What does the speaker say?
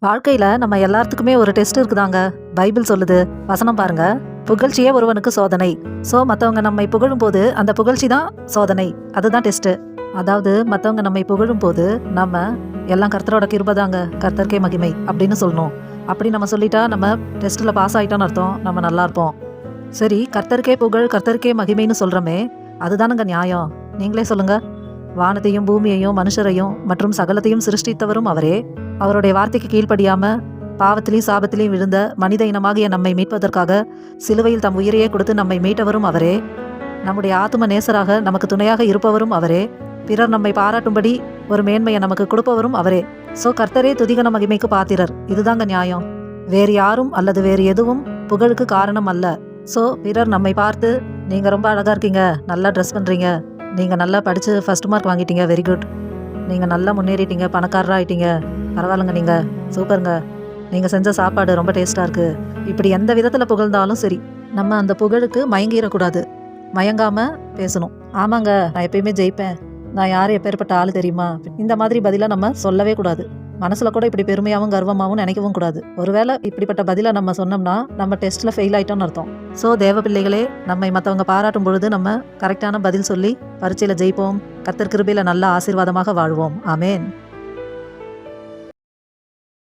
வாழ்க்கையில நம்ம எல்லாத்துக்குமே ஒரு டெஸ்ட் இருக்குதாங்க. பைபிள் சொல்லுது. வசனம் பாருங்க. புகழ்ச்சியே ஒருவனுக்கு சோதனை. மத்தவங்க நம்மை புகழும்போது அந்த புகழ்ச்சி தான் சோதனை. அதுதான் டெஸ்ட். அதாவது மத்தவங்க நம்மை புகழும்போது நம்ம எல்லாம் கர்த்தரோட கிருபைதாங்க, கர்த்தருக்கே மகிமை அப்படின்னு சொல்லணும். அப்படி நம்ம சொல்லிட்டா நம்ம டெஸ்ட்ல பாஸ் ஆயிட்டோம்னு அர்த்தம். நம்ம நல்லா இருப்போம். சரி, கர்த்தருக்கே புகழ், கர்த்தருக்கே மகிமைன்னு சொல்றோமே, அதுதானுங்க நியாயம். நீங்களே சொல்லுங்க. வானத்தையும் பூமியையும் மனுஷரையும் மற்றும் சகலத்தையும் சிருஷ்டித்தவரும் அவரே. அவருடைய வார்த்தைக்கு கீழ்ப்படியாம பாவத்திலையும் சாபத்திலையும் விழுந்த மனித இனமாகிய நம்மை மீட்பதற்காக சிலுவையில் தம் உயிரையே கொடுத்து நம்மை மீட்டவரும் அவரே. நம்முடைய ஆத்தும நேசராக நமக்கு துணையாக இருப்பவரும் அவரே. பிறர் நம்மை பாராட்டும்படி ஒரு மேன்மையை நமக்கு கொடுப்பவரும் அவரே. கர்த்தரே துதிகன மகிமைக்கு பாத்திரர். இதுதாங்க நியாயம். வேறு யாரும் அல்லது வேறு எதுவும் புகழுக்கு காரணம் அல்ல. பிறர் நம்மை பார்த்து, நீங்க ரொம்ப அழகா இருக்கீங்க, நல்லா ட்ரெஸ் பண்றீங்க, நீங்க நல்லா படிச்சு ஃபர்ஸ்ட் மார்க் வாங்கிட்டீங்க, வெரி குட், நீங்க நல்லா முன்னேறிட்டீங்க, பணக்காரரா ஆயிட்டீங்க, பரவாயில்லைங்க, நீங்க சூப்பருங்க, நீங்க செஞ்ச சாப்பாடு ரொம்ப டேஸ்டா இருக்கு, இப்படி எந்த விதத்துல புகழ்ந்தாலும் சரி, நம்ம அந்த புகழுக்கு மயங்கிடக்கூடாது. மயங்காம பேசணும். ஆமாங்க, நான் எப்பயுமே ஜெயிப்பேன், நான் யார் எப்பேற்பட்ட ஆளு தெரியுமா, இந்த மாதிரி பதிலா நம்ம சொல்லவே கூடாது. மனசுல கூட இப்படி பெருமையாவும் கர்வமாவும் நினைக்கவும் கூடாது. ஒருவேளை இப்படிப்பட்ட பதில நம்ம சொன்னோம்னா நம்ம டெஸ்ட்ல ஃபெயில் ஆயிட்டோம்னு அர்த்தம். தேவ பிள்ளைகளே, நம்மை மற்றவங்க பாராட்டும் பொழுது நம்ம கரெக்டான பதில் சொல்லி பரீட்சையில ஜெயிப்போம். கர்த்தர் கிருபையில நல்ல ஆசீர்வாதமாக வாழ்வோம். ஆமேன்.